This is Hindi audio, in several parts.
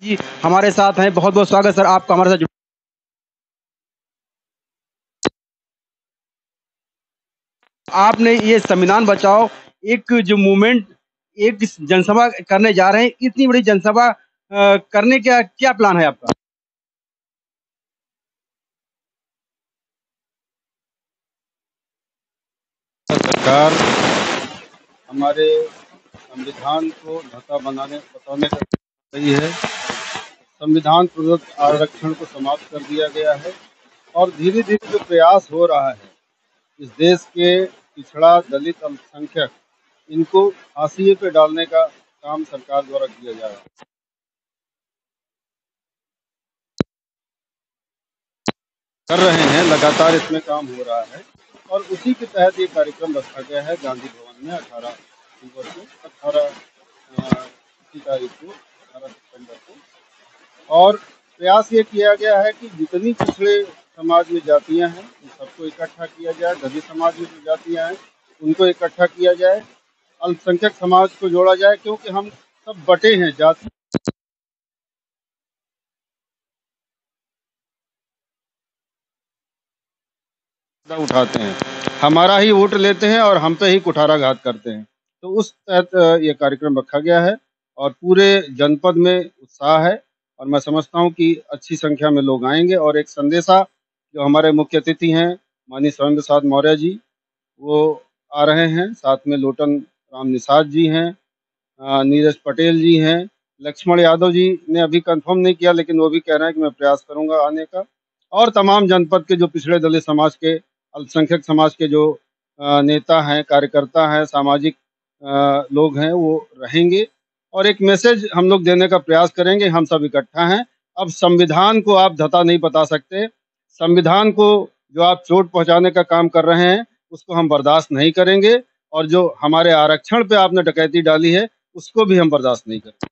जी, हमारे साथ हैं। बहुत-बहुत स्वागत सर आपका हमारे साथ जुड़। आपने ये संविधान बचाओ एक जो मूवमेंट, एक जनसभा करने जा रहे हैं, इतनी बड़ी जनसभा करने का क्या प्लान है आपका? सरकार हमारे संविधान को धता बताने का सही है। संविधान प्रदत्त आरक्षण को समाप्त कर दिया गया है और धीरे धीरे जो प्रयास हो रहा है इस देश के पिछड़ा दलित अल्पसंख्यक इनको हाशिए पे डालने का काम सरकार द्वारा किया जा रहा है। कर रहे हैं, लगातार इसमें काम हो रहा है और उसी के तहत ये कार्यक्रम रखा गया है गांधी भवन में 18 सितंबर को 18 और प्रयास ये किया गया है कि जितनी पिछड़े समाज में जातियां हैं उन सबको इकट्ठा किया जाए, दलित समाज में जो जातियां हैं उनको इकट्ठा किया जाए, अल्पसंख्यक समाज को जोड़ा जाए, क्योंकि हम सब बटे हैं जाति उठाते हैं, हमारा ही वोट लेते हैं और हम पे ही कुठाराघात करते हैं। तो उस तहत ये कार्यक्रम रखा गया है और पूरे जनपद में उत्साह है और मैं समझता हूँ कि अच्छी संख्या में लोग आएंगे और एक संदेशा जो हमारे मुख्य अतिथि हैं माननीय स्वयं प्रसाद मौर्य जी वो आ रहे हैं, साथ में लोटन राम निषाद जी हैं, नीरज पटेल जी हैं, लक्ष्मण यादव जी ने अभी कंफर्म नहीं किया लेकिन वो भी कह रहे हैं कि मैं प्रयास करूंगा आने का, और तमाम जनपद के जो पिछड़े दलित समाज के अल्पसंख्यक समाज के जो नेता हैं, कार्यकर्ता हैं, सामाजिक लोग हैं वो रहेंगे और एक मैसेज हम लोग देने का प्रयास करेंगे। हम सब इकट्ठा हैं। अब संविधान को आप धता नहीं बता सकते। संविधान को जो आप चोट पहुंचाने का काम कर रहे हैं उसको हम बर्दाश्त नहीं करेंगे और जो हमारे आरक्षण पे आपने डकैती डाली है उसको भी हम बर्दाश्त नहीं करेंगे।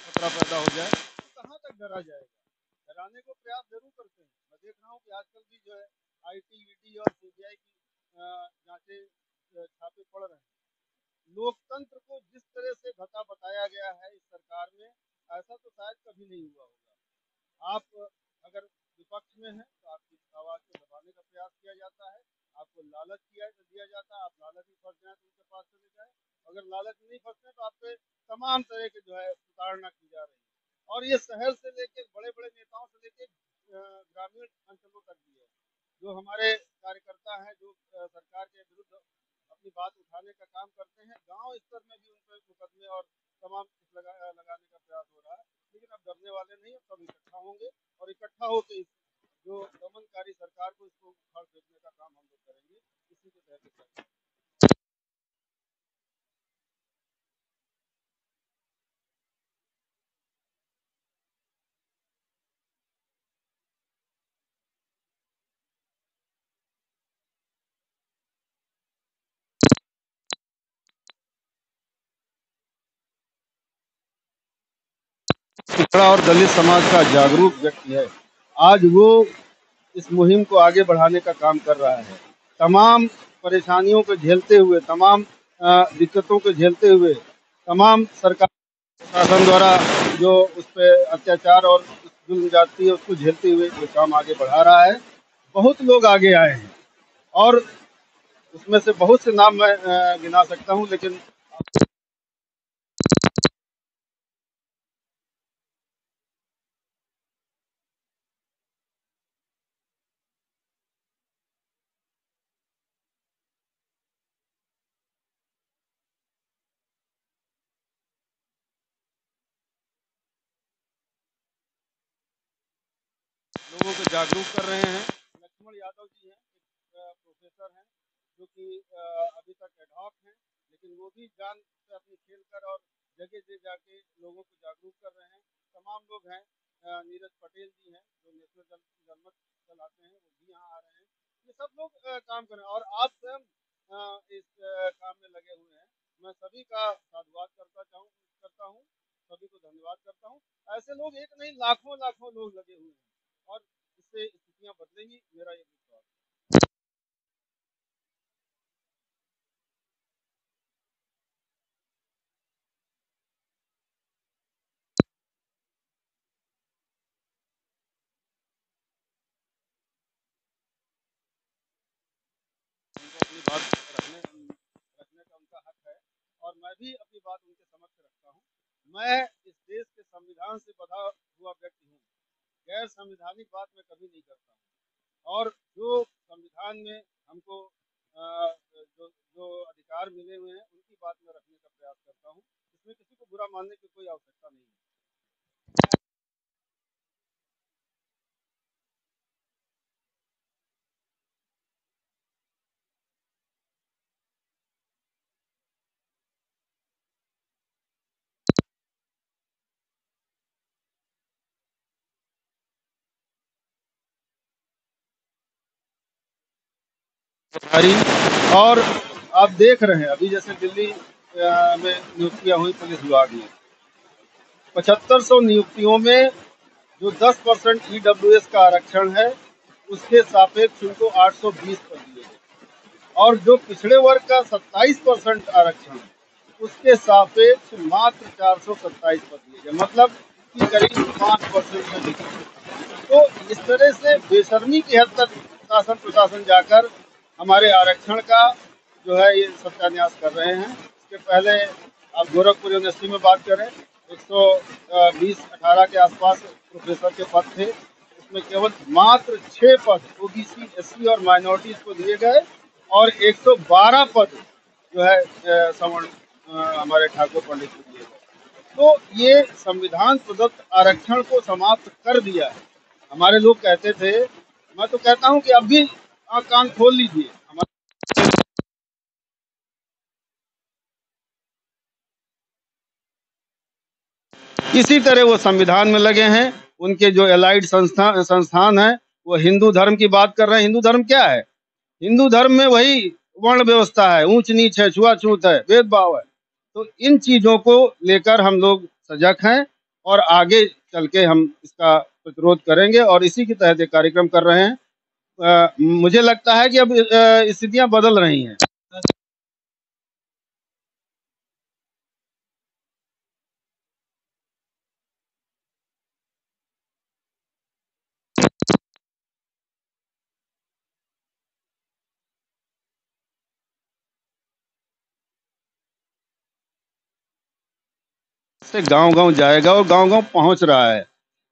खतरा पैदा हो जाए तो कहाँ तक डरा जाएगा? डराने को प्रयास जरूर करते हैं। मैं देख रहा हूँ कि आजकल भी जो है आईटी, ईडी और सीबीआई की जांचें, छापे पड़ रहे हैं। लोकतंत्र को जिस तरह से भता बताया गया है इस सरकार में, ऐसा तो शायद कभी नहीं हुआ होगा। आप अगर विपक्ष में हैं तो आपकी आवाज को दबाने का प्रयास किया जाता है, आपको लालच दिया जाता है, आप लालच में फंस जाए तो उनके पास चले जाए, अगर लालच में नहीं फंसते तो आप पे तमाम तरह के जो है प्रताड़ना की जा रही है। और ये शहर से लेकर बड़े बड़े नेताओं से लेकर ग्रामीण अंचलों तक भी है। जो हमारे कार्यकर्ता हैं जो सरकार के विरुद्ध अपनी बात उठाने का काम करते हैं, गांव स्तर में भी उन पर मुकदमे और तमाम लगाने का प्रयास हो रहा है। लेकिन अब डरने वाले नहीं, अब सब इकट्ठा होंगे और इकट्ठा होकर जो दमनकारी सरकार को इसको उखाड़ फेंकने का काम हम लोग करेंगे। इसी के तहत पिछड़ा और दलित समाज का जागरूक व्यक्ति है। आज वो इस मुहिम को आगे बढ़ाने का काम कर रहा है। तमाम परेशानियों को झेलते हुए, तमाम दिक्कतों को झेलते हुए, तमाम सरकार शासन द्वारा जो उस पर अत्याचार और जुल्म जाती है उसको झेलते हुए ये काम आगे बढ़ा रहा है। बहुत लोग आगे आए हैं और उसमें से बहुत से नाम मैं गिना सकता हूँ, लेकिन लोगों को जागरूक कर रहे हैं। लक्ष्मण यादव जी हैं, एक प्रोफेसर हैं जो कि अभी तक एडहॉक हैं, लेकिन वो भी जान से अपनी खेल कर और जगह जगह जाके लोगों को जागरूक कर रहे हैं। तमाम लोग हैं नीरज पटेल जी हैं जो नेशनल जनमत चलाते हैं, वो भी यहाँ आ रहे हैं। ये सब लोग काम कर रहे हैं और आप स्वयं इस काम में लगे हुए हैं। मैं सभी का साधुवाद करता हूँ, सभी को धन्यवाद करता हूँ। ऐसे लोग एक नहीं, लाखों लाखों लोग लगे हुए हैं और इससे स्थितियाँ बदलेंगी, मेरा ये विश्वास है। उनको अपनी बात रखने का उनका हक है और मैं भी अपनी बात उनके समक्ष रखता हूँ। मैं इस देश के संविधान से बंधा हुआ व्यक्ति हूँ, गैर संवैधानिक बात मैं कभी नहीं करता हूँ और जो संविधान में हमको जो जो अधिकार मिले हुए हैं उनकी बात मैं रखने का प्रयास करता हूँ। इसमें किसी को बुरा मानने की कोई आवश्यकता नहीं है। हरी और आप देख रहे हैं अभी जैसे दिल्ली में नियुक्तियां हुई पुलिस विभाग में, 7500 नियुक्तियों में जो 10% EWS का आरक्षण है उसके सापेक्ष उनको 820 पद दिए गए और जो पिछड़े वर्ग का 27% आरक्षण है उसके सापेक्ष मात्र 427 पद दिए गए, मतलब कि करीब 5% से भी कम। तो इस तरह से बेशर्मी की हद तक शासन प्रशासन जाकर हमारे आरक्षण का जो है ये सत्यान्यास कर रहे हैं। इसके पहले आप गोरखपुर यूनिवर्सिटी में बात करें, 120-18 के आसपास प्रोफेसर के पद थे, उसमें केवल मात्र 6 पद OBC SC और माइनॉरिटीज को दिए गए और 112 पद जो है सवर्ण हमारे ठाकुर पंडित को दिए गए। तो ये संविधान प्रदत्त आरक्षण को समाप्त कर दिया है। हमारे लोग कहते थे, मैं तो कहता हूं कि अब भी कान खोल लीजिए। इसी तरह वो संविधान में लगे हैं। उनके जो एलाइड संस्थान हैं वो हिंदू धर्म की बात कर रहे हैं। हिंदू धर्म क्या है? हिंदू धर्म में वही वर्ण व्यवस्था है, ऊंच नीच है, छुआछूत है, भेदभाव है। तो इन चीजों को लेकर हम लोग सजग हैं और आगे चल के हम इसका प्रतिरोध करेंगे और इसी के तहत एक कार्यक्रम कर रहे हैं। मुझे लगता है कि अब स्थितियां बदल रही हैं। से गांव-गांव जाएगा और गांव-गांव पहुंच रहा है।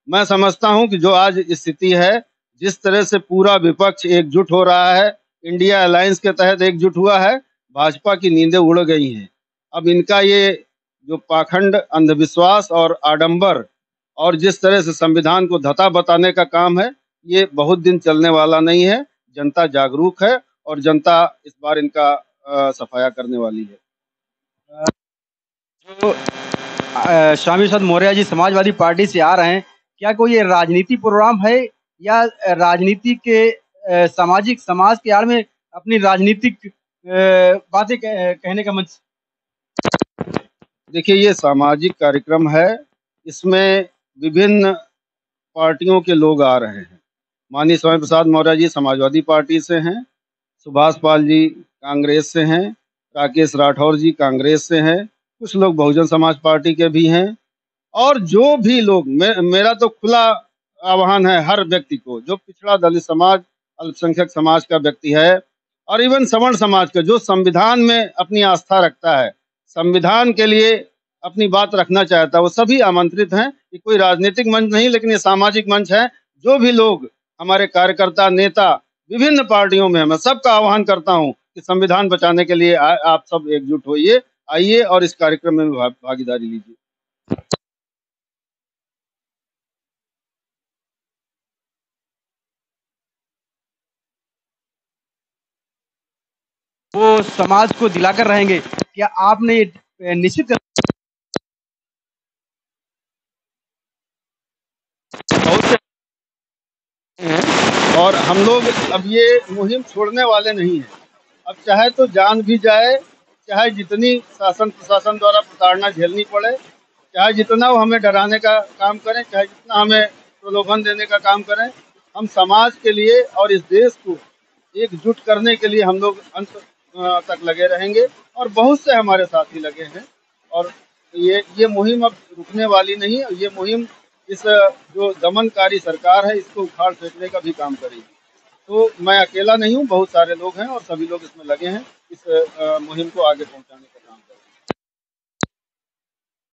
मैं समझता हूं कि जो आज स्थिति है, जिस तरह से पूरा विपक्ष एकजुट हो रहा है, इंडिया अलायंस के तहत एकजुट हुआ है, भाजपा की नींदें उड़ गई हैं। अब इनका ये जो पाखंड, अंधविश्वास और आडंबर और जिस तरह से संविधान को धता बताने का काम है, ये बहुत दिन चलने वाला नहीं है। जनता जागरूक है और जनता इस बार इनका सफाया करने वाली है। जो स्वामी प्रसाद मौर्य जी समाजवादी पार्टी से आ रहे हैं, क्या कोई ये राजनीति प्रोग्राम है या राजनीति के सामाजिक समाज के आड़ में अपनी राजनीतिक बातें कहने का मंच? देखिए, ये सामाजिक कार्यक्रम है। इसमें विभिन्न पार्टियों के लोग आ रहे हैं। माननीय स्वामी प्रसाद मौर्य जी समाजवादी पार्टी से हैं, सुभाष पाल जी कांग्रेस से हैं, राकेश राठौर जी कांग्रेस से हैं, कुछ लोग बहुजन समाज पार्टी के भी हैं और जो भी लोग मेरा तो खुला आह्वान है हर व्यक्ति को, जो पिछड़ा दलित समाज, अल्पसंख्यक समाज का व्यक्ति है और इवन सवर्ण समाज का जो संविधान में अपनी आस्था रखता है, संविधान के लिए अपनी बात रखना चाहता है, वो सभी आमंत्रित हैं। ये कोई राजनीतिक मंच नहीं, लेकिन ये सामाजिक मंच है। जो भी लोग हमारे कार्यकर्ता, नेता विभिन्न पार्टियों में हैं, मैं सबका आह्वान करता हूँ कि संविधान बचाने के लिए आप सब एकजुट होइए, आइए और इस कार्यक्रम में भागीदारी लीजिए। वो समाज को दिलाकर रहेंगे। क्या आपने निश्चित और हम लोग अब ये मुहिम छोड़ने वाले नहीं हैं। अब चाहे तो जान भी जाए, चाहे जितनी शासन प्रशासन द्वारा प्रताड़ना झेलनी पड़े, चाहे जितना वो हमें डराने का काम करें, चाहे जितना हमें प्रलोभन देने का काम करें, हम समाज के लिए और इस देश को एकजुट करने के लिए हम लोग अंत तक लगे रहेंगे। और बहुत से हमारे साथी लगे हैं, और ये मुहिम अब रुकने वाली नहीं है। ये मुहिम इस जो दमनकारी सरकार है इसको उखाड़ फेंकने का भी काम करेगी। तो मैं अकेला नहीं हूँ, बहुत सारे लोग हैं और सभी लोग इसमें लगे हैं इस मुहिम को आगे पहुंचाने का काम।